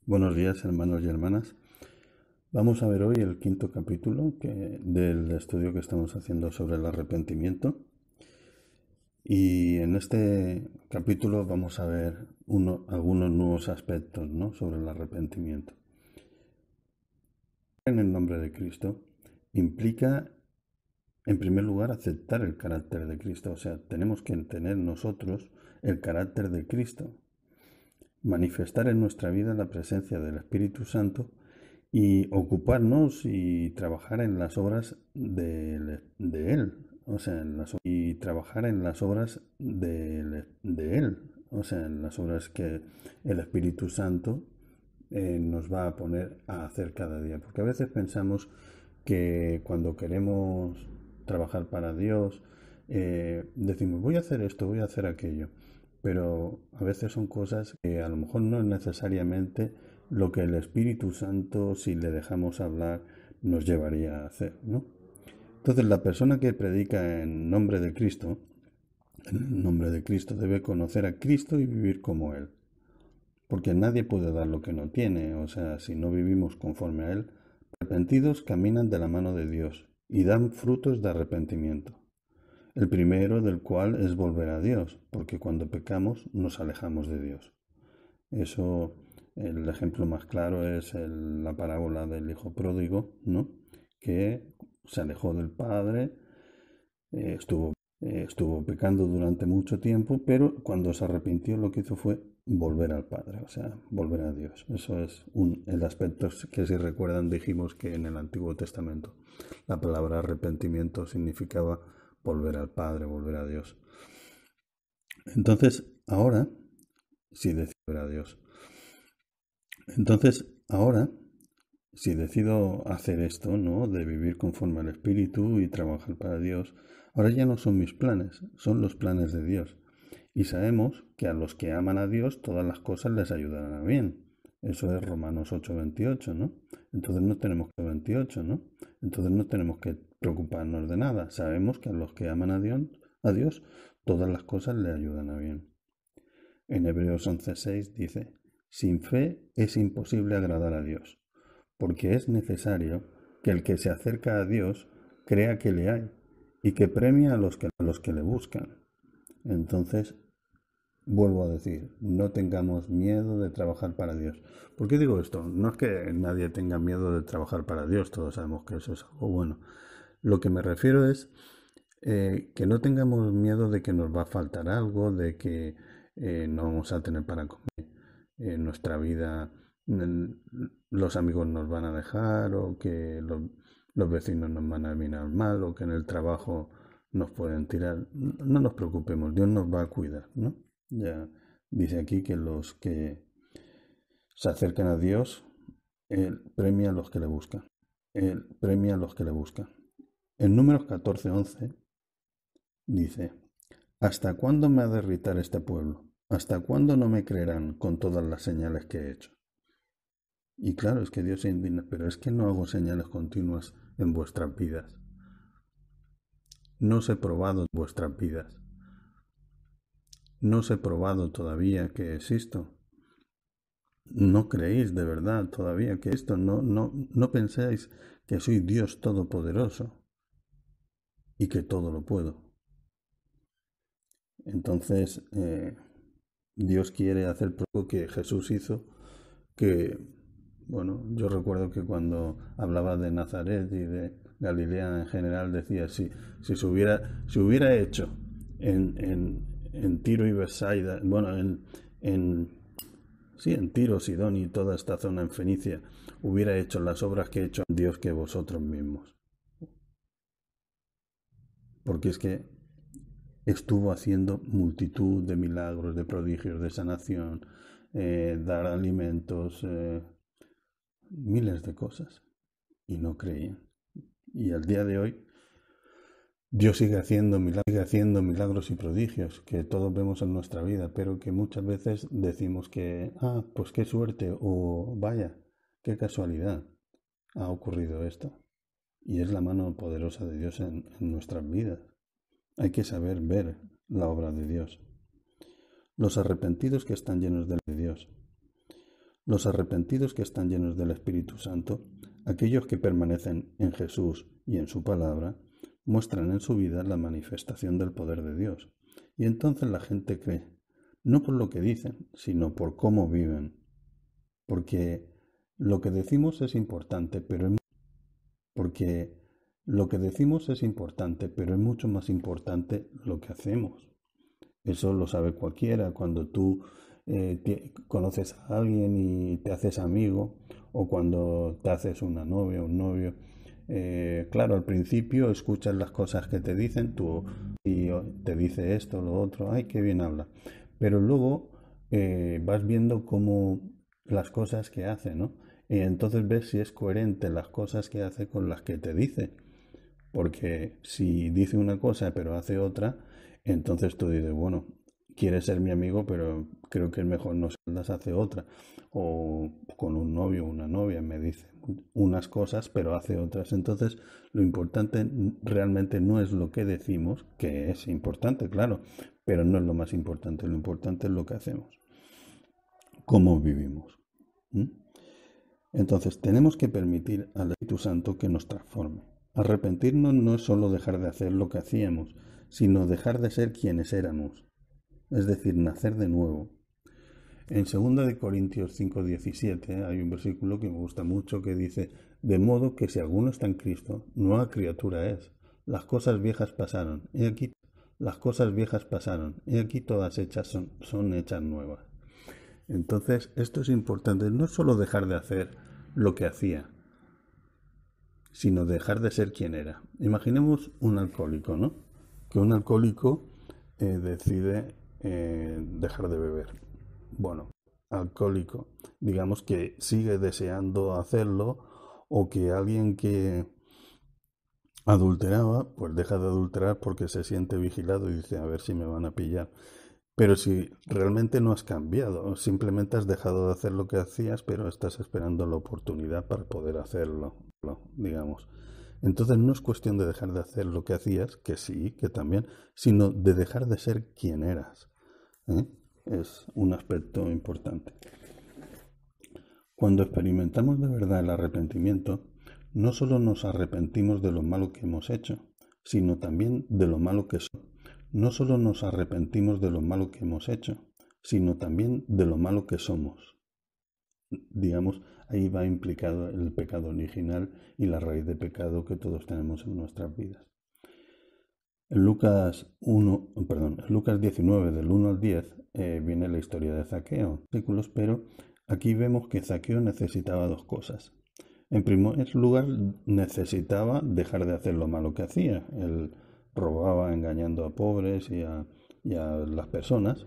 Buenos días, hermanos y hermanas. Vamos a ver hoy el quinto capítulo del estudio que estamos haciendo sobre el arrepentimiento. Y en este capítulo vamos a ver algunos nuevos aspectos, ¿no?, sobre el arrepentimiento. En el nombre de Cristo implica, en primer lugar, aceptar el carácter de Cristo. O sea, tenemos que tener nosotros el carácter de Cristo, manifestar en nuestra vida la presencia del Espíritu Santo y ocuparnos y trabajar en las obras de Él, o sea, trabajar en las obras de Él, o sea, en las obras que el Espíritu Santo nos va a poner a hacer cada día. Porque a veces pensamos que cuando queremos trabajar para Dios, decimos, voy a hacer esto, voy a hacer aquello, pero a veces son cosas que a lo mejor no es necesariamente lo que el Espíritu Santo, si le dejamos hablar, nos llevaría a hacer, ¿no? Entonces, la persona que predica en nombre de Cristo, debe conocer a Cristo y vivir como Él. Porque nadie puede dar lo que no tiene, o sea, si no vivimos conforme a Él. Arrepentidos caminan de la mano de Dios y dan frutos de arrepentimiento. El primero del cual es volver a Dios, porque cuando pecamos nos alejamos de Dios. Eso, el ejemplo más claro es la parábola del hijo pródigo, ¿no?, que se alejó del padre, estuvo pecando durante mucho tiempo, pero cuando se arrepintió lo que hizo fue volver al Padre, o sea, volver a Dios. Eso es el aspecto que, si recuerdan, dijimos que en el Antiguo Testamento la palabra arrepentimiento significaba volver al Padre, volver a Dios. Entonces, ahora, si decido volver a Dios. Entonces, ahora, si decido hacer esto, ¿no?, de vivir conforme al Espíritu y trabajar para Dios, ahora ya no son mis planes, son los planes de Dios. Y sabemos que a los que aman a Dios todas las cosas les ayudarán a bien. Eso es Romanos 8:28, ¿no? Entonces no tenemos que 28, ¿no? Entonces no tenemos que preocuparnos de nada. Sabemos que a los que aman a Dios todas las cosas le ayudan a bien. En Hebreos 11:6 dice, sin fe es imposible agradar a Dios, porque es necesario que el que se acerca a Dios crea que le hay y que premia a los que le buscan. Entonces, vuelvo a decir, no tengamos miedo de trabajar para Dios. ¿Por qué digo esto? No es que nadie tenga miedo de trabajar para Dios, todos sabemos que eso es algo bueno. Lo que me refiero es que no tengamos miedo de que nos va a faltar algo, de que no vamos a tener para comer en nuestra vida, los amigos nos van a dejar, o que los vecinos nos van a mirar mal, o que en el trabajo nos pueden tirar. No nos preocupemos, Dios nos va a cuidar, ¿no? Ya dice aquí que los que se acercan a Dios, Él premia a los que le buscan. Él premia a los que le buscan. En Números 14:11 dice, ¿hasta cuándo me ha de irritar este pueblo? ¿Hasta cuándo no me creerán con todas las señales que he hecho? Y claro, es que Dios se indigna, pero es que no hago señales continuas en vuestras vidas. No os he probado en vuestras vidas. No os he probado todavía que existo. No creéis de verdad todavía que esto, no pensáis que soy Dios Todopoderoso y que todo lo puedo. Entonces, Dios quiere hacer algo que Jesús hizo, que, bueno, yo recuerdo que cuando hablaba de Nazaret y de Galilea en general, decía, si se hubiera hecho en Tiro y Besaida, bueno, en Tiro, Sidón y toda esta zona en Fenicia, hubiera hecho las obras que he hecho Dios que vosotros mismos. Porque es que estuvo haciendo multitud de milagros, de prodigios, de sanación, dar alimentos, miles de cosas, y no creían. Y al día de hoy, Dios sigue haciendo milagros y prodigios que todos vemos en nuestra vida, pero que muchas veces decimos que, pues qué suerte, o vaya, qué casualidad ha ocurrido esto. Y es la mano poderosa de Dios en nuestras vidas. Hay que saber ver la obra de Dios. Los arrepentidos que están llenos de Dios. Los arrepentidos que están llenos del Espíritu Santo, aquellos que permanecen en Jesús y en su palabra, muestran en su vida la manifestación del poder de Dios. Y entonces la gente cree, no por lo que dicen, sino por cómo viven. Porque lo que decimos es importante, pero es mucho más importante lo que hacemos. Eso lo sabe cualquiera. Cuando tú conoces a alguien y te haces amigo, o cuando te haces una novia o un novio, claro, al principio escuchas las cosas que te dicen, tú y te dice esto, lo otro, ay, qué bien habla. Pero luego vas viendo cómo las cosas que hace, ¿no? Y entonces ves si es coherente las cosas que hace con las que te dice. Porque si dice una cosa pero hace otra, entonces tú dices, bueno, quieres ser mi amigo, pero creo que es mejor no las hace otra. O con un novio o una novia me dice unas cosas pero hace otras. Entonces lo importante realmente no es lo que decimos, que es importante, claro, pero no es lo más importante. Lo importante es lo que hacemos, cómo vivimos. ¿Mm? Entonces tenemos que permitir al Espíritu Santo que nos transforme. Arrepentirnos no es solo dejar de hacer lo que hacíamos, sino dejar de ser quienes éramos, es decir, nacer de nuevo. En 2 de Corintios 5:17 hay un versículo que me gusta mucho que dice, de modo que si alguno está en Cristo, nueva criatura es. Las cosas viejas pasaron, he aquí todas hechas son hechas nuevas. Entonces, esto es importante, no es solo dejar de hacer lo que hacía, sino dejar de ser quien era. Imaginemos un alcohólico, ¿no? Que un alcohólico decide dejar de beber. Bueno, alcohólico, digamos que sigue deseando hacerlo, o que alguien que adulteraba, pues deja de adulterar porque se siente vigilado y dice, a ver si me van a pillar. Pero si realmente no has cambiado, simplemente has dejado de hacer lo que hacías, pero estás esperando la oportunidad para poder hacerlo, digamos. Entonces no es cuestión de dejar de hacer lo que hacías, que sí, que también, sino de dejar de ser quien eras. ¿Eh? Es un aspecto importante. Cuando experimentamos de verdad el arrepentimiento, no solo nos arrepentimos de lo malo que hemos hecho, sino también de lo malo que somos. No solo nos arrepentimos de lo malo que hemos hecho, sino también de lo malo que somos. Digamos, ahí va implicado el pecado original y la raíz de pecado que todos tenemos en nuestras vidas. En Lucas 19, del 1 al 10, viene la historia de Zaqueo, pero aquí vemos que Zaqueo necesitaba dos cosas. En primer lugar, necesitaba dejar de hacer lo malo que hacía. Él robaba engañando a pobres y a las personas.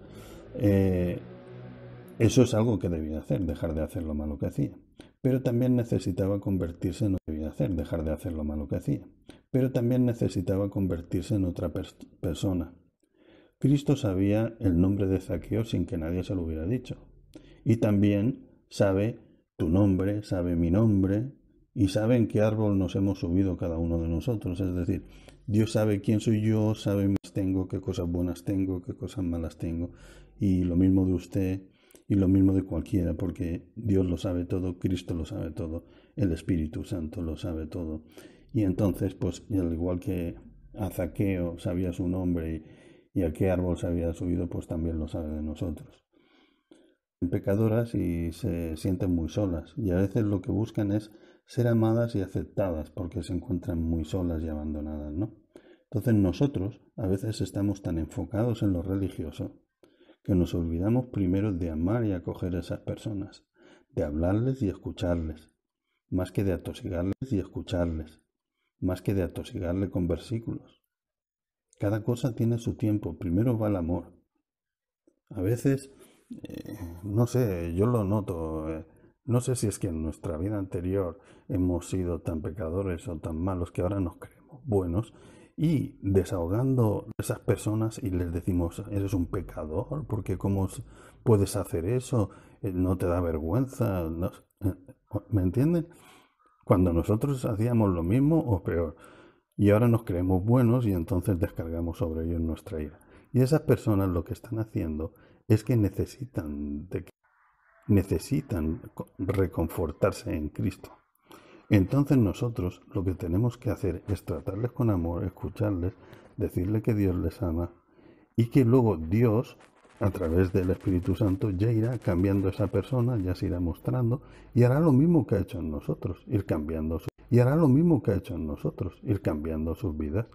Eso es algo que debía hacer, dejar de hacer lo malo que hacía. Pero también necesitaba convertirse en dejar de hacer lo malo que hacía. Pero también necesitaba convertirse en otra persona. Cristo sabía el nombre de Zaqueo sin que nadie se lo hubiera dicho. Y también sabe tu nombre, sabe mi nombre, y sabe en qué árbol nos hemos subido cada uno de nosotros. Es decir, Dios sabe quién soy yo, sabe qué tengo, qué cosas buenas tengo, qué cosas malas tengo. Y lo mismo de usted y lo mismo de cualquiera, porque Dios lo sabe todo, Cristo lo sabe todo, el Espíritu Santo lo sabe todo. Y entonces, pues, al igual que a Zaqueo sabía su nombre y a qué árbol se había subido, pues también lo sabe de nosotros. Pecadoras y se sienten muy solas, y a veces lo que buscan es ser amadas y aceptadas porque se encuentran muy solas y abandonadas, ¿no? Entonces nosotros a veces estamos tan enfocados en lo religioso que nos olvidamos primero de amar y acoger a esas personas, de hablarles y escucharles, más que de atosigarles y escucharles, más que de atosigarle con versículos. Cada cosa tiene su tiempo, primero va el amor. A veces no sé, yo lo noto. No sé si es que en nuestra vida anterior hemos sido tan pecadores o tan malos que ahora nos creemos buenos, y desahogando a esas personas y les decimos, eres un pecador, porque ¿cómo puedes hacer eso? ¿No te da vergüenza? No, ¿me entienden? Cuando nosotros hacíamos lo mismo o peor, y ahora nos creemos buenos y entonces descargamos sobre ellos nuestra ira. Y esas personas lo que están haciendo es que necesitan de necesitan reconfortarse en Cristo. Entonces nosotros lo que tenemos que hacer es tratarles con amor, escucharles, decirles que Dios les ama y que luego Dios, a través del Espíritu Santo, ya irá cambiando a esa persona, ya se irá mostrando y hará lo mismo que ha hecho en nosotros, ir cambiando sus vidas.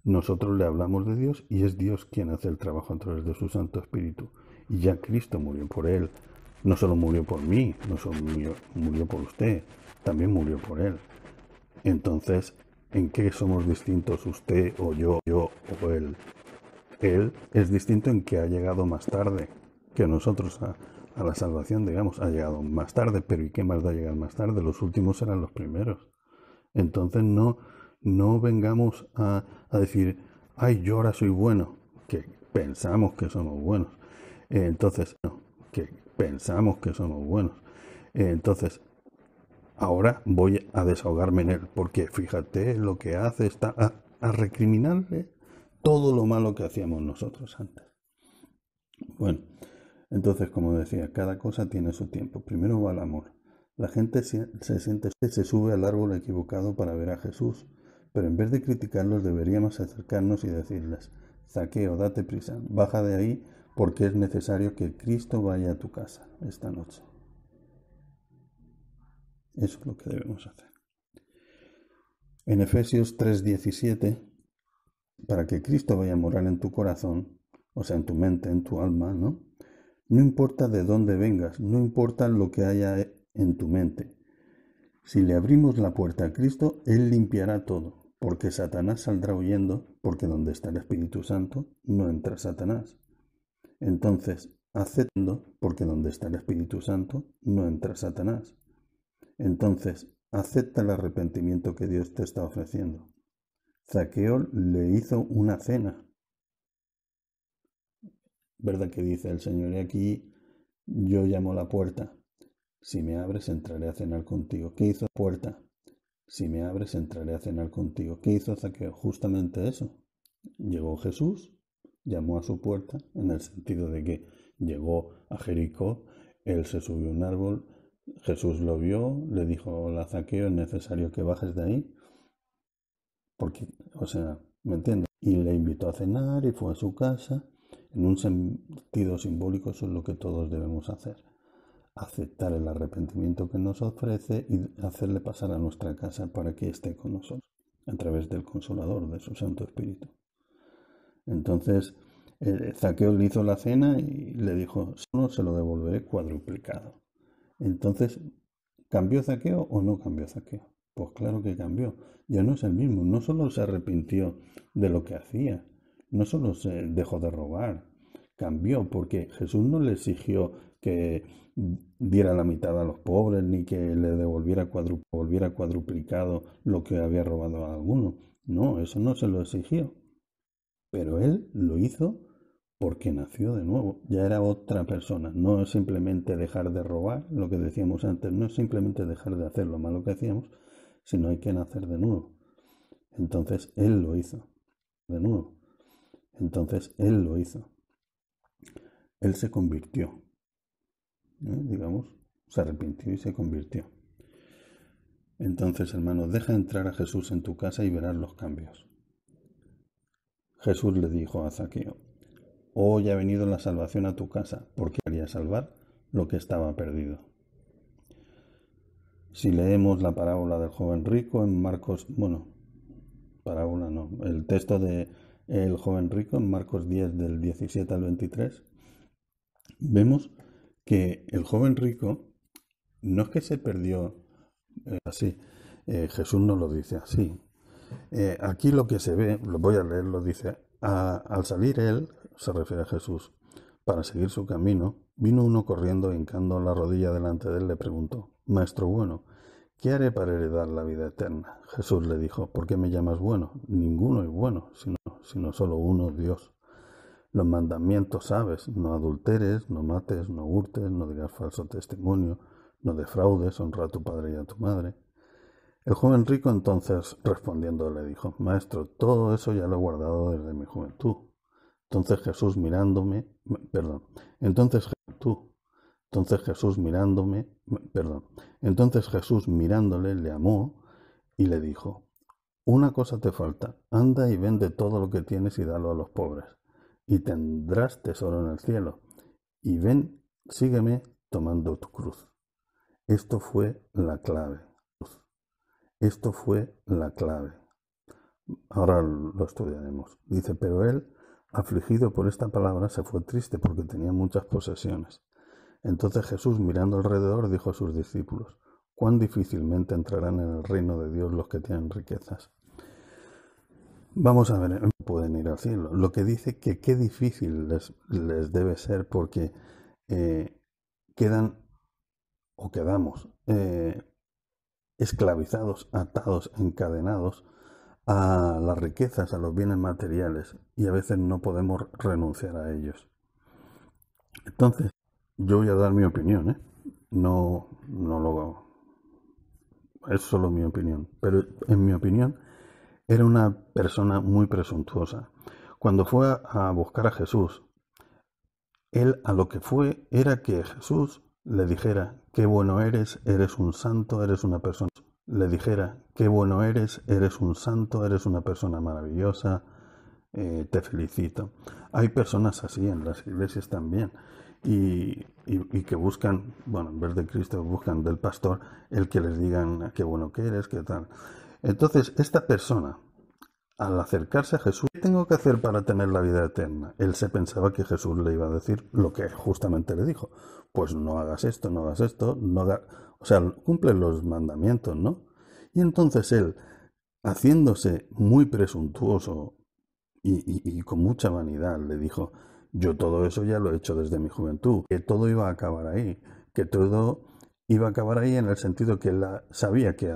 Nosotros le hablamos de Dios y es Dios quien hace el trabajo a través de su Santo Espíritu. Y ya Cristo murió por él. No solo murió por mí, no solo murió por usted, también murió por él. Entonces, ¿en qué somos distintos usted o yo o él? Él es distinto en que ha llegado más tarde que nosotros a la salvación, digamos, ha llegado más tarde, pero ¿y qué más da llegar más tarde? Los últimos serán los primeros. Entonces no vengamos a decir, ay, yo ahora soy bueno, que pensamos que somos buenos. Entonces, ahora voy a desahogarme en él, porque fíjate lo que hace, está a recriminarle todo lo malo que hacíamos nosotros antes. Bueno, entonces, como decía, cada cosa tiene su tiempo. Primero va el amor. La gente se sube al árbol equivocado para ver a Jesús, pero en vez de criticarlos deberíamos acercarnos y decirles, Zaqueo, date prisa, baja de ahí porque es necesario que Cristo vaya a tu casa esta noche. Eso es lo que debemos hacer. En Efesios 3:17, para que Cristo vaya a morar en tu corazón, o sea, en tu mente, en tu alma, ¿no? No importa de dónde vengas, no importa lo que haya en tu mente. Si le abrimos la puerta a Cristo, Él limpiará todo, porque Satanás saldrá huyendo, porque donde está el Espíritu Santo no entra Satanás. Entonces, aceptando, porque donde está el Espíritu Santo no entra Satanás. Entonces, acepta el arrepentimiento que Dios te está ofreciendo. Zaqueo le hizo una cena. ¿Verdad que dice el Señor? Y aquí yo llamo a la puerta. Si me abres, entraré a cenar contigo. ¿Qué hizo la puerta? Si me abres, entraré a cenar contigo. ¿Qué hizo Zaqueo? Justamente eso. Llegó Jesús, llamó a su puerta, en el sentido de que llegó a Jericó, él se subió a un árbol, Jesús lo vio, le dijo a Zaqueo, es necesario que bajes de ahí, porque, o sea, ¿me entiendes? Y le invitó a cenar y fue a su casa. En un sentido simbólico eso es lo que todos debemos hacer. Aceptar el arrepentimiento que nos ofrece y hacerle pasar a nuestra casa para que esté con nosotros, a través del Consolador, de su Santo Espíritu. Entonces, Zaqueo le hizo la cena y le dijo, solo se lo devolveré cuadruplicado. Entonces, ¿cambió Zaqueo o no cambió Zaqueo? Pues claro que cambió. Ya no es el mismo. No solo se arrepintió de lo que hacía, no solo se dejó de robar, cambió porque Jesús no le exigió que diera la mitad a los pobres ni que le devolviera cuadruplicado lo que había robado a alguno. No, eso no se lo exigió. Pero él lo hizo porque nació de nuevo, ya era otra persona. No es simplemente dejar de robar, lo que decíamos antes, no es simplemente dejar de hacer lo malo que hacíamos, sino hay que nacer de nuevo. Entonces él lo hizo, de nuevo. Entonces él lo hizo. Él se convirtió, digamos, se arrepintió y se convirtió. Entonces, hermano, deja entrar a Jesús en tu casa y verás los cambios. Jesús le dijo a Zaqueo, hoy ha venido la salvación a tu casa, porque quería salvar lo que estaba perdido. Si leemos la parábola del joven rico en Marcos, parábola no, el texto de el joven rico en Marcos 10 del 17 al 23, vemos que el joven rico no es que se perdió así, Jesús no lo dice así. Aquí lo que se ve, lo voy a leer, lo dice, al salir él, se refiere a Jesús, para seguir su camino, vino uno corriendo, hincando la rodilla delante de él, le preguntó, Maestro bueno, ¿qué haré para heredar la vida eterna? Jesús le dijo, ¿por qué me llamas bueno? Ninguno es bueno, sino solo uno, Dios. Los mandamientos sabes, no adulteres, no mates, no hurtes, no digas falso testimonio, no defraudes, honra a tu padre y a tu madre. El joven rico entonces respondiendo le dijo, Maestro, todo eso ya lo he guardado desde mi juventud. Entonces Jesús Entonces Jesús mirándole le amó y le dijo: una cosa te falta, anda y vende todo lo que tienes y dalo a los pobres, y tendrás tesoro en el cielo. Y ven, sígueme tomando tu cruz. Esto fue la clave. Esto fue la clave. Ahora lo estudiaremos. Dice, pero él, afligido por esta palabra, se fue triste porque tenía muchas posesiones. Entonces Jesús, mirando alrededor, dijo a sus discípulos: cuán difícilmente entrarán en el reino de Dios los que tienen riquezas. Vamos a ver, no pueden ir al cielo. Lo que dice que qué difícil les debe ser porque quedamos esclavizados, atados, encadenados a las riquezas, a los bienes materiales, y a veces no podemos renunciar a ellos. Entonces, yo voy a dar mi opinión, es solo mi opinión, pero en mi opinión era una persona muy presuntuosa. Cuando fue a buscar a Jesús, él a lo que fue era que Jesús le dijera: qué bueno eres un santo, eres una persona. Le dijera: qué bueno eres un santo, eres una persona maravillosa, te felicito. Hay personas así en las iglesias también y que buscan, bueno, en vez de Cristo buscan del pastor el que les digan qué bueno que eres, qué tal. Entonces, esta persona, al acercarse a Jesús, ¿qué tengo que hacer para tener la vida eterna? Él se pensaba que Jesús le iba a decir lo que justamente le dijo: pues no hagas esto, no hagas esto, o sea, cumple los mandamientos, ¿no? Y entonces él, haciéndose muy presuntuoso y con mucha vanidad, le dijo: yo todo eso ya lo he hecho desde mi juventud, que todo iba a acabar ahí, que todo iba a acabar ahí en el sentido que él sabía que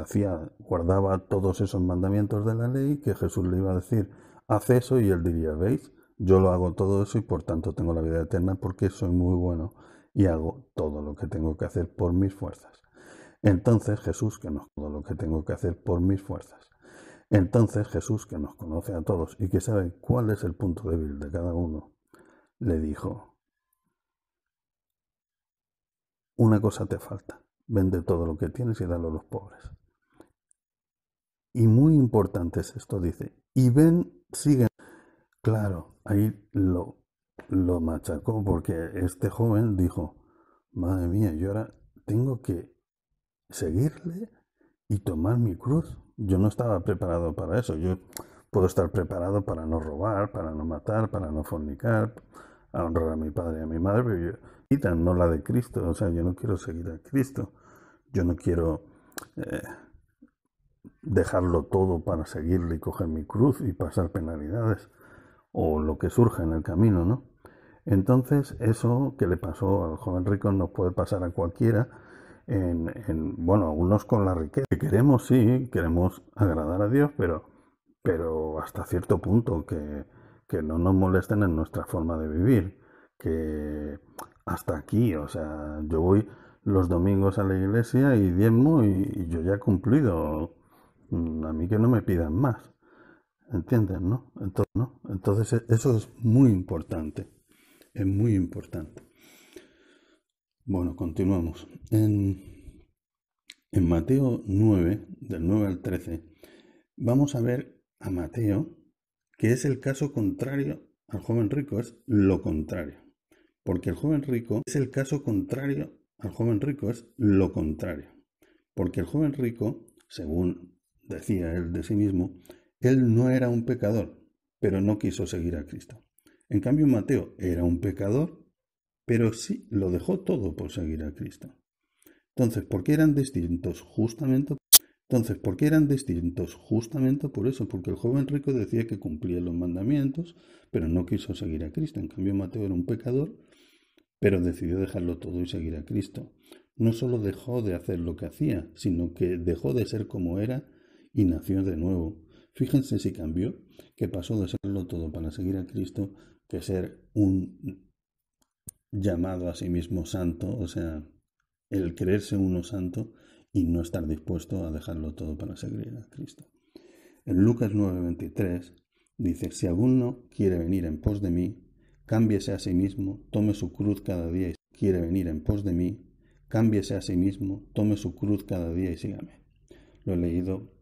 guardaba todos esos mandamientos de la ley, que Jesús le iba a decir: haz eso, y él diría: veis, yo lo hago todo eso y por tanto tengo la vida eterna porque soy muy bueno y hago todo lo que tengo que hacer por mis fuerzas. Entonces Jesús, que no todo lo que tengo que hacer por mis fuerzas. Entonces Jesús, que nos conoce a todos y que sabe cuál es el punto débil de cada uno, le dijo: una cosa te falta, vende todo lo que tienes y dalo a los pobres. Y muy importante es esto, dice, y ven, sigue. Claro, ahí lo machacó porque este joven dijo: madre mía, yo ahora tengo que seguirle y tomar mi cruz. Yo no estaba preparado para eso. Yo puedo estar preparado para no robar, para no matar, para no fornicar, a honrar a mi padre y a mi madre, pero no la de Cristo. O sea, yo no quiero seguir a Cristo. Yo no quiero dejarlo todo para seguirle y coger mi cruz y pasar penalidades o lo que surja en el camino, ¿no? Entonces, eso que le pasó al joven rico nos puede pasar a cualquiera. Bueno, algunos con la riqueza. Queremos, sí, queremos agradar a Dios, pero hasta cierto punto, que no nos molesten en nuestra forma de vivir, que hasta aquí, o sea, yo voy los domingos a la iglesia y diezmo y yo ya he cumplido, a mí que no me pidan más, ¿entiendes? ¿No? Entonces eso es muy importante, es muy importante. Bueno, continuamos. En Mateo 9, del 9 al 13, vamos a ver a Mateo, que es el caso contrario al joven rico, es lo contrario. Porque el joven rico es el caso contrario al joven rico, es lo contrario. Porque el joven rico, según decía él de sí mismo, él no era un pecador, pero no quiso seguir a Cristo. En cambio, Mateo era un pecador, pero sí lo dejó todo por seguir a Cristo. Entonces, ¿por qué eran distintos? Justamente por eso, porque el joven rico decía que cumplía los mandamientos, pero no quiso seguir a Cristo. En cambio, Mateo era un pecador, pero decidió dejarlo todo y seguir a Cristo. No solo dejó de hacer lo que hacía, sino que dejó de ser como era y nació de nuevo. Fíjense si cambió, que pasó de serlo todo para seguir a Cristo, que ser un llamado a sí mismo santo, o sea, el creerse uno santo y no estar dispuesto a dejarlo todo para seguir a Cristo. En Lucas 9:23 dice: si alguno quiere venir en pos de mí, cámbiese a sí mismo, tome su cruz cada día y quiere venir en pos de mí, cámbiese a sí mismo, tome su cruz cada día y sígame. Lo he leído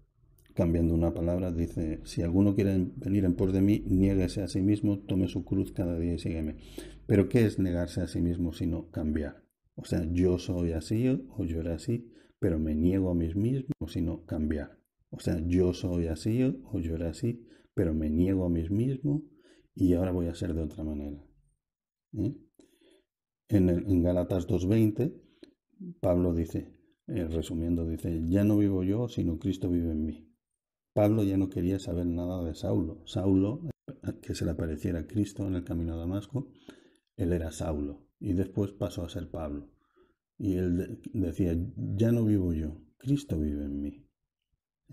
cambiando una palabra, dice, si alguno quiere venir en pos de mí, niéguese a sí mismo, tome su cruz cada día y sígueme. Pero ¿qué es negarse a sí mismo sino cambiar? O sea, yo soy así o yo era así, pero me niego a mí mismo sino cambiar. O sea, yo soy así o yo era así, pero me niego a mí mismo y ahora voy a ser de otra manera. ¿Eh? En Gálatas 2:20, Pablo dice, resumiendo, dice, ya no vivo yo, sino Cristo vive en mí. Pablo ya no quería saber nada de Saulo. Saulo, que se le apareciera a Cristo en el camino a Damasco, él era Saulo y después pasó a ser Pablo. Y él decía, ya no vivo yo, Cristo vive en mí.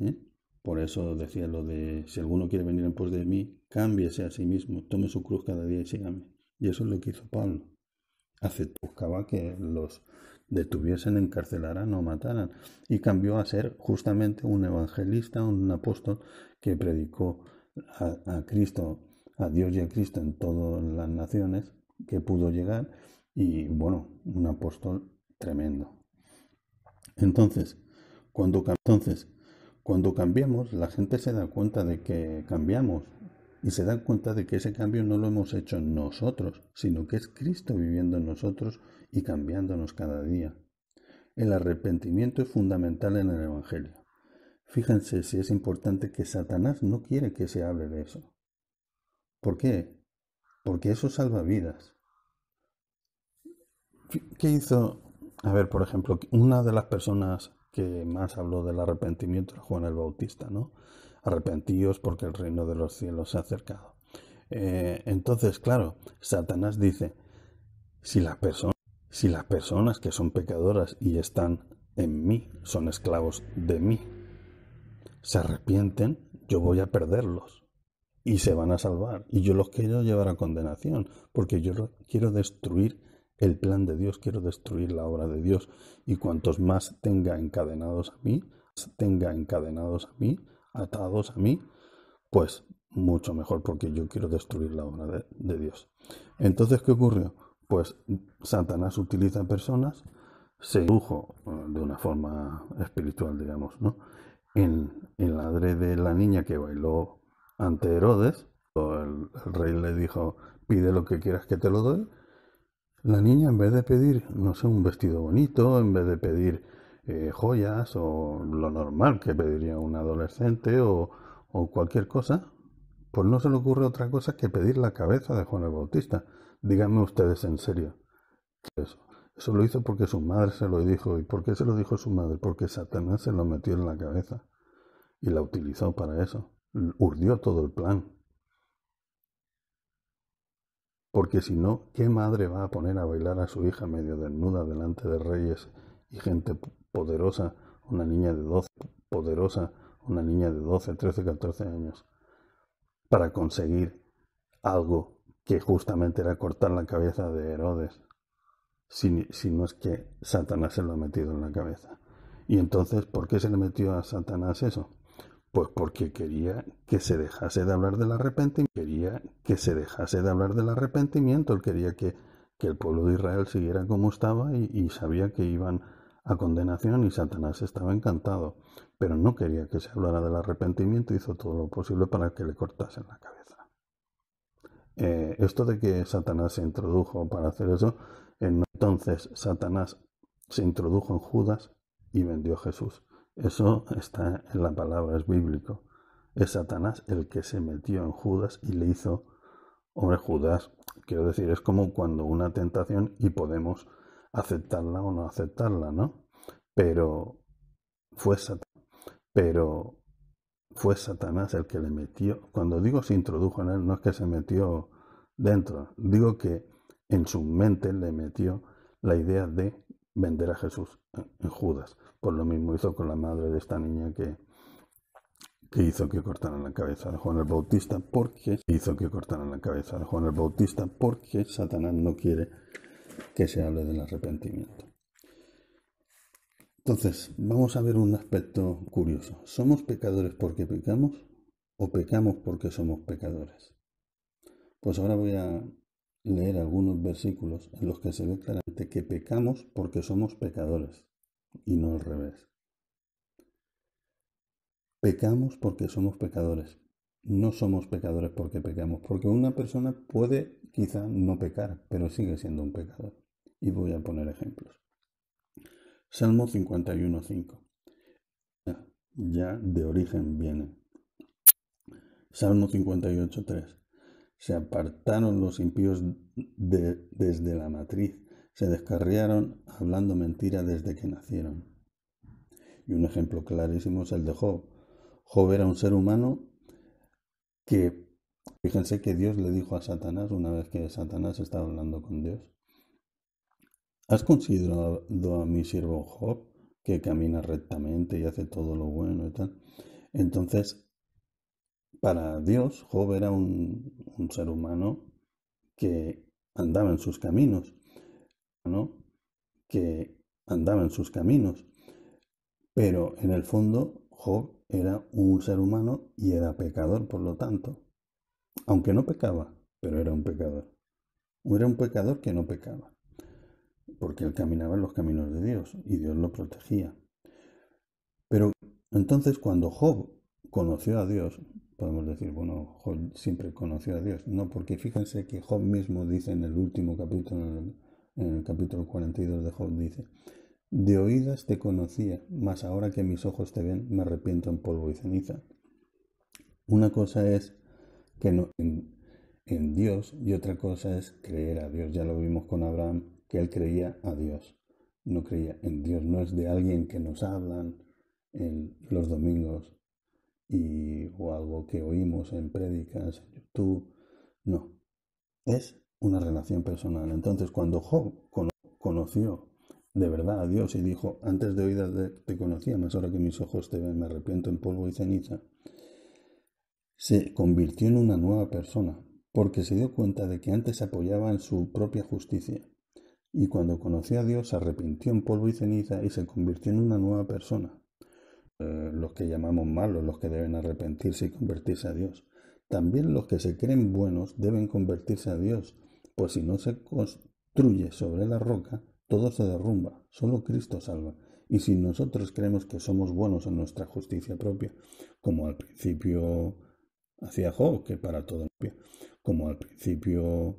¿Eh? Por eso decía lo de, si alguno quiere venir en pos de mí, cámbiese a sí mismo, tome su cruz cada día y sígame. Y eso es lo que hizo Pablo. Buscaba que los detuviesen, encarcelaran o mataran. Y cambió a ser justamente un evangelista, un apóstol que predicó a Cristo, a Dios y a Cristo en todas las naciones que pudo llegar. Y bueno, un apóstol tremendo. Entonces, cuando cambiamos, la gente se da cuenta de que cambiamos y se da cuenta de que ese cambio no lo hemos hecho nosotros, sino que es Cristo viviendo en nosotros y cambiándonos cada día. El arrepentimiento es fundamental en el Evangelio. Fíjense si es importante que Satanás no quiere que se hable de eso. ¿Por qué? Porque eso salva vidas. ¿Qué hizo? A ver, por ejemplo, una de las personas que más habló del arrepentimiento era Juan el Bautista, ¿no? Arrepentíos porque el reino de los cielos se ha acercado. Entonces, claro, Satanás dice, si las personas que son pecadoras y están en mí, son esclavos de mí, se arrepienten, yo voy a perderlos y se van a salvar. Y yo los quiero llevar a condenación, porque yo quiero destruir el plan de Dios, quiero destruir la obra de Dios. Y cuantos más tenga encadenados a mí, atados a mí, pues mucho mejor, porque yo quiero destruir la obra de Dios. Entonces, ¿qué ocurrió? Pues Satanás utiliza personas, se introdujo de una forma espiritual, digamos, ¿no? En la madre de la niña que bailó ante Herodes, el rey le dijo, pide lo que quieras que te lo doy. La niña, en vez de pedir, no sé, un vestido bonito, en vez de pedir joyas o lo normal que pediría un adolescente o cualquier cosa, pues no se le ocurre otra cosa que pedir la cabeza de Juan el Bautista. Díganme ustedes en serio. Eso lo hizo porque su madre se lo dijo. ¿Y por qué se lo dijo su madre? Porque Satanás se lo metió en la cabeza y la utilizó para eso. Urdió todo el plan. Porque si no, ¿qué madre va a poner a bailar a su hija medio desnuda delante de reyes y gente poderosa, una niña de 12, 13, 14 años, para conseguir algo que justamente era cortar la cabeza de Herodes? Si no es que Satanás se lo ha metido en la cabeza. Y entonces, ¿por qué se le metió a Satanás eso? Pues porque quería que se dejase de hablar del arrepentimiento. Él quería que el pueblo de Israel siguiera como estaba y sabía que iban a condenación y Satanás estaba encantado. Pero no quería que se hablara del arrepentimiento, hizo todo lo posible para que le cortasen la cabeza. Esto de que Satanás se introdujo para hacer eso, entonces Satanás se introdujo en Judas y vendió a Jesús. Eso está en la palabra, es bíblico. Es Satanás el que se metió en Judas y le hizo, hombre, Judas, quiero decir, es como cuando una tentación y podemos aceptarla o no aceptarla, ¿no? Pero fue Satanás el que le metió. Cuando digo se introdujo en él, no es que se metió dentro, digo que en su mente le metió la idea de vender a Jesús en Judas. Por lo mismo hizo con la madre de esta niña que hizo que cortaran la cabeza de Juan el Bautista, porque Satanás no quiere que se hable del arrepentimiento. Entonces, vamos a ver un aspecto curioso. ¿Somos pecadores porque pecamos o pecamos porque somos pecadores? Pues ahora voy a leer algunos versículos en los que se ve claramente que pecamos porque somos pecadores y no al revés. Pecamos porque somos pecadores. No somos pecadores porque pecamos, porque una persona puede quizá no pecar, pero sigue siendo un pecador. Y voy a poner ejemplos. Salmo 51:5. Ya de origen viene. Salmo 58:3. Se apartaron los impíos desde la matriz, se descarriaron hablando mentira desde que nacieron. Y un ejemplo clarísimo es el de Job. Job era un ser humano que, fíjense que Dios le dijo a Satanás, una vez que Satanás estaba hablando con Dios, ¿has considerado a mi siervo Job, que camina rectamente y hace todo lo bueno y tal? Entonces, para Dios, Job era un ser humano que andaba en sus caminos, ¿no? Que andaba en sus caminos. Pero en el fondo, Job era un ser humano y era pecador, por lo tanto. Aunque no pecaba, pero era un pecador. Era un pecador que no pecaba, porque él caminaba en los caminos de Dios y Dios lo protegía. Pero entonces cuando Job conoció a Dios, podemos decir, bueno, Job siempre conoció a Dios. No, porque fíjense que Job mismo dice en el último capítulo, en el capítulo 42 de Job, dice, de oídas te conocía, mas ahora que mis ojos te ven, me arrepiento en polvo y ceniza. Una cosa es que no, en Dios y otra cosa es creer a Dios. Ya lo vimos con Abraham, que él creía a Dios, no creía en Dios. No es de alguien que nos hablan en los domingos o algo que oímos en prédicas, en YouTube. No, es una relación personal. Entonces, cuando Job conoció de verdad a Dios y dijo, antes de oídas te conocía, más ahora que mis ojos te ven, me arrepiento en polvo y ceniza, se convirtió en una nueva persona, porque se dio cuenta de que antes se apoyaba en su propia justicia, y cuando conoció a Dios se arrepintió en polvo y ceniza y se convirtió en una nueva persona. Los que llamamos malos, los que deben arrepentirse y convertirse a Dios. También los que se creen buenos deben convertirse a Dios, pues si no se construye sobre la roca, todo se derrumba, solo Cristo salva. Y si nosotros creemos que somos buenos en nuestra justicia propia, como al principio hacía Job, que para todo como al principio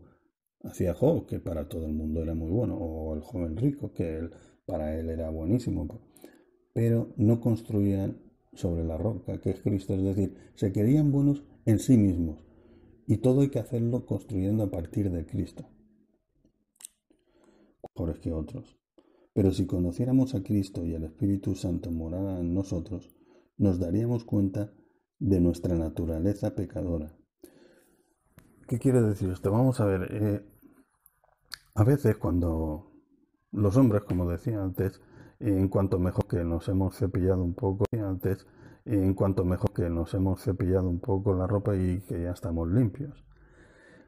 hacía Job, que para todo el mundo era muy bueno, o el joven rico, que para él era buenísimo, pero no construían sobre la roca, que es Cristo, es decir, se creían buenos en sí mismos, y todo hay que hacerlo construyendo a partir de Cristo, mejores que otros. Pero si conociéramos a Cristo y el Espíritu Santo morara en nosotros, nos daríamos cuenta de nuestra naturaleza pecadora. ¿Qué quiere decir esto? Vamos a ver, a veces cuando los hombres, como decía antes, en cuanto mejor que nos hemos cepillado un poco, en cuanto mejor que nos hemos cepillado un poco la ropa y que ya estamos limpios.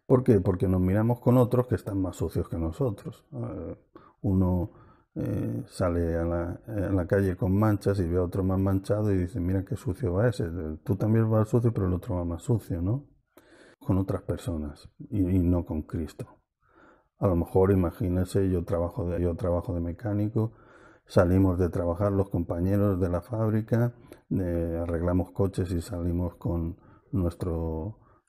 ¿Por qué? Porque nos miramos con otros que están más sucios que nosotros. Uno sale a la calle con manchas y ve a otro más manchado y dice, mira qué sucio va ese. Tú también vas sucio, pero el otro va más sucio, ¿no? Con otras personas y no con Cristo. A lo mejor, imagínense, yo trabajo de mecánico, salimos de trabajar los compañeros de la fábrica, arreglamos coches y salimos con nuestra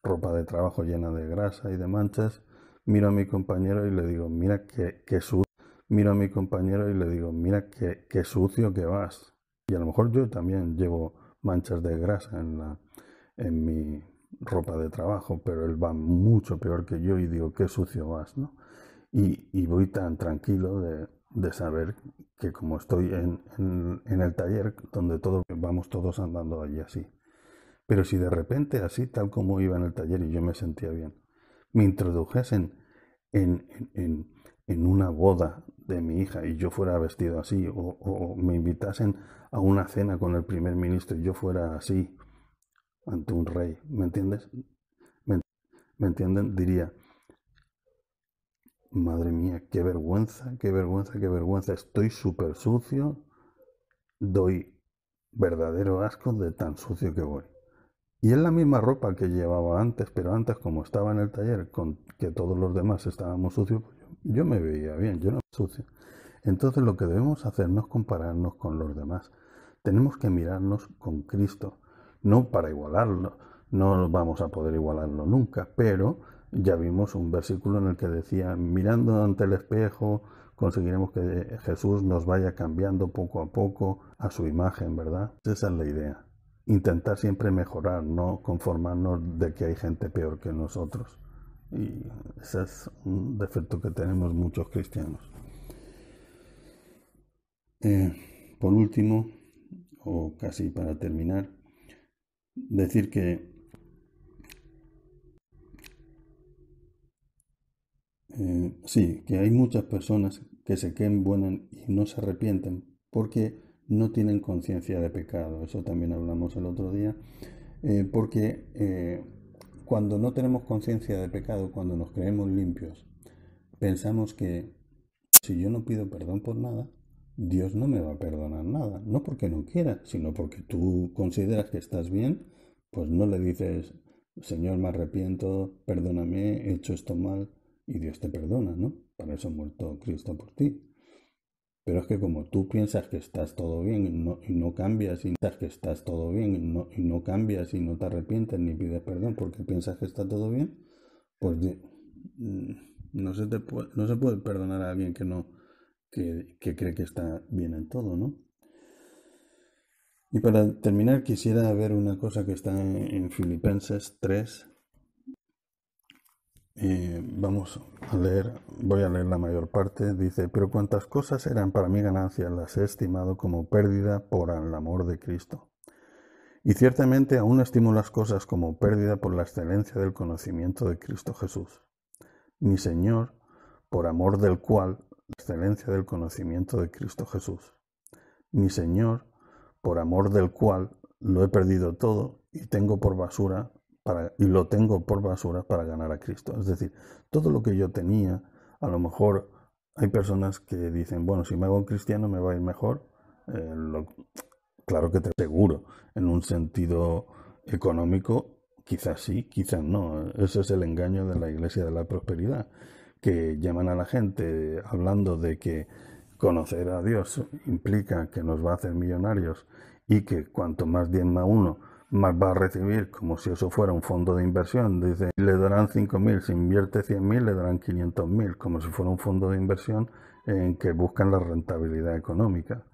ropa de trabajo llena de grasa y de manchas. Miro a mi compañero y le digo, mira qué sucio. Miro a mi compañero y le digo, mira qué sucio que vas. Y a lo mejor yo también llevo manchas de grasa en mi ropa de trabajo, pero él va mucho peor que yo y digo, qué sucio vas, ¿no? Y voy tan tranquilo de saber que como estoy en el taller donde vamos todos andando allí así. Pero si de repente así, tal como iba en el taller y yo me sentía bien, me introdujesen en, en una boda de mi hija y yo fuera vestido así, o me invitasen a una cena con el primer ministro y yo fuera así ante un rey, ¿me entiendes? ¿Me entienden? Diría, madre mía, qué vergüenza, qué vergüenza, qué vergüenza. Estoy súper sucio, doy verdadero asco de tan sucio que voy. Y es la misma ropa que llevaba antes, pero antes como estaba en el taller con que todos los demás estábamos sucios, pues yo me veía bien, yo no me sucio. Entonces lo que debemos hacer no es compararnos con los demás. Tenemos que mirarnos con Cristo, no para igualarlo, no vamos a poder igualarlo nunca, pero ya vimos un versículo en el que decía, mirando ante el espejo, conseguiremos que Jesús nos vaya cambiando poco a poco a su imagen, ¿verdad? Esa es la idea. Intentar siempre mejorar, no conformarnos de que hay gente peor que nosotros. Y ese es un defecto que tenemos muchos cristianos. Por último, o casi para terminar, decir que sí, que hay muchas personas que se creen buenas y no se arrepienten porque no tienen conciencia de pecado. Eso también hablamos el otro día. Porque cuando no tenemos conciencia de pecado, cuando nos creemos limpios, pensamos que si yo no pido perdón por nada, Dios no me va a perdonar nada. No porque no quiera, sino porque tú consideras que estás bien, pues no le dices, Señor, me arrepiento, perdóname, he hecho esto mal, y Dios te perdona, ¿no? Para eso ha muerto Cristo por ti. Pero es que como tú piensas que estás todo bien y no cambias, y piensas que estás todo bien y no cambias y no te arrepientes ni pides perdón porque piensas que está todo bien, pues no se puede perdonar a alguien que cree que está bien en todo, ¿no? Y para terminar quisiera ver una cosa que está en Filipenses 3. Voy a leer la mayor parte. Dice, pero cuantas cosas eran para mí ganancias, las he estimado como pérdida por el amor de Cristo. Y ciertamente aún estimo las cosas como pérdida por la excelencia del conocimiento de Cristo Jesús, mi Señor, por amor del cual, la excelencia del conocimiento de Cristo Jesús, mi Señor, por amor del cual lo he perdido todo y tengo por basura lo tengo por basura para ganar a Cristo. Es decir, todo lo que yo tenía, a lo mejor hay personas que dicen, bueno, si me hago cristiano me va a ir mejor. Claro que te seguro, en un sentido económico, quizás sí, quizás no. Ese es el engaño de la Iglesia de la Prosperidad, que llaman a la gente hablando de que conocer a Dios implica que nos va a hacer millonarios y que cuanto más diezma uno, más va a recibir, como si eso fuera un fondo de inversión. Dice, le darán 5.000, si invierte 100.000, le darán 500.000, como si fuera un fondo de inversión en que buscan la rentabilidad económica.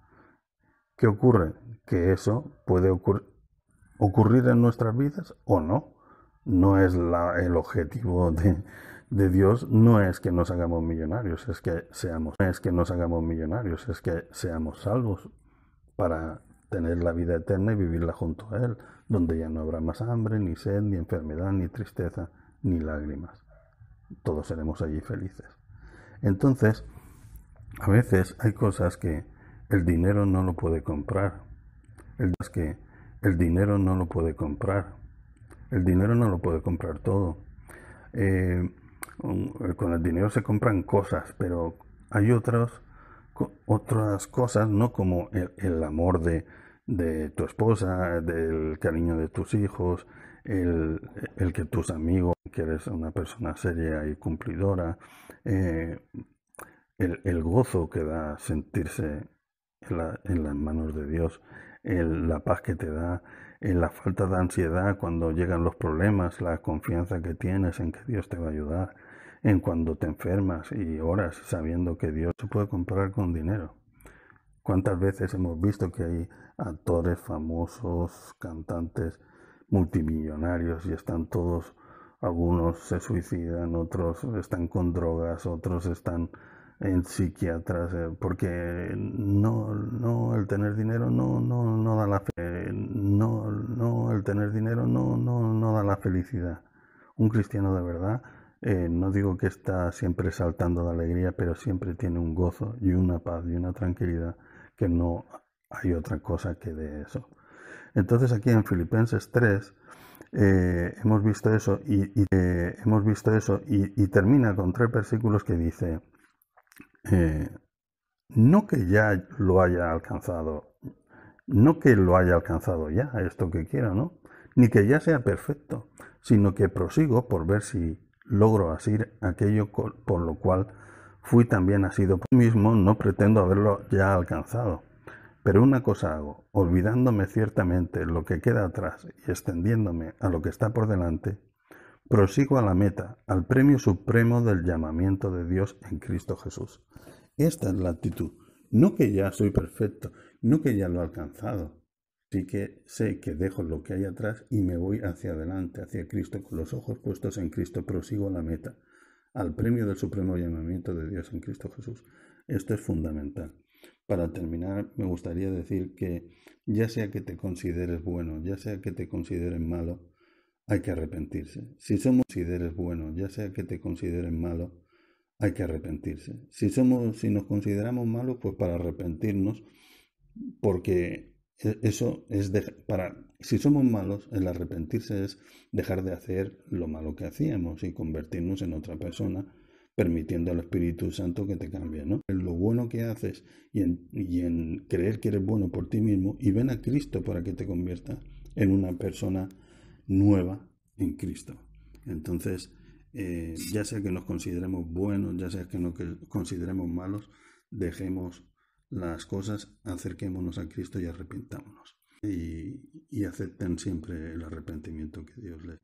¿Qué ocurre? Que eso puede ocurrir en nuestras vidas o no. No es el objetivo de Dios, no es que nos hagamos millonarios, es que seamos salvos para tener la vida eterna y vivirla junto a Él, donde ya no habrá más hambre, ni sed, ni enfermedad, ni tristeza, ni lágrimas. Todos seremos allí felices. Entonces, a veces hay cosas que el dinero no lo puede comprar. El dinero no lo puede comprar. El dinero no lo puede comprar todo. Con el dinero se compran cosas, pero hay otras cosas, ¿no? Como el amor de tu esposa, del cariño de tus hijos, el que tus amigos, que eres una persona seria y cumplidora, el gozo que da sentirse en las manos de Dios, la paz que te da, la falta de ansiedad cuando llegan los problemas, la confianza que tienes en que Dios te va a ayudar, en cuando te enfermas y oras sabiendo que Dios se puede comprar con dinero. ¿Cuántas veces hemos visto que hay actores famosos, cantantes multimillonarios y están todos, algunos se suicidan, otros están con drogas, otros están en psiquiatras, porque el tener dinero no da la fe, el tener dinero no da la felicidad. Un cristiano de verdad, no digo que está siempre saltando de alegría, pero siempre tiene un gozo y una paz y una tranquilidad que no hay otra cosa que de eso. Entonces aquí en Filipenses 3 hemos visto eso y termina con 3 versículos que dice, no que ya lo haya alcanzado, no que lo haya alcanzado ya, esto que quiero, ¿no? ni que ya sea perfecto, sino que prosigo por ver si logro asir aquello por lo cual fui también asido por mí mismo. No pretendo haberlo ya alcanzado, pero una cosa hago, olvidándome ciertamente lo que queda atrás y extendiéndome a lo que está por delante, prosigo a la meta, al premio supremo del llamamiento de Dios en Cristo Jesús. Esta es la actitud. No que ya soy perfecto, no que ya lo he alcanzado. Sí que sé que dejo lo que hay atrás y me voy hacia adelante, hacia Cristo, con los ojos puestos en Cristo, prosigo a la meta, al premio del supremo llamamiento de Dios en Cristo Jesús. Esto es fundamental. Para terminar, me gustaría decir que ya sea que te consideres bueno, ya sea que te consideres malo, hay que arrepentirse. Si consideres bueno, ya sea que te consideren malo, hay que arrepentirse. Si nos consideramos malos, pues para arrepentirnos, porque eso es si somos malos, el arrepentirse es dejar de hacer lo malo que hacíamos y convertirnos en otra persona, permitiendo al Espíritu Santo que te cambie, ¿no? En lo bueno que haces y en creer que eres bueno por ti mismo, y ven a Cristo para que te convierta en una persona nueva en Cristo. Entonces, ya sea que nos consideremos buenos, ya sea que nos consideremos malos, dejemos las cosas, acerquémonos a Cristo y arrepintámonos. Y acepten siempre el arrepentimiento que Dios les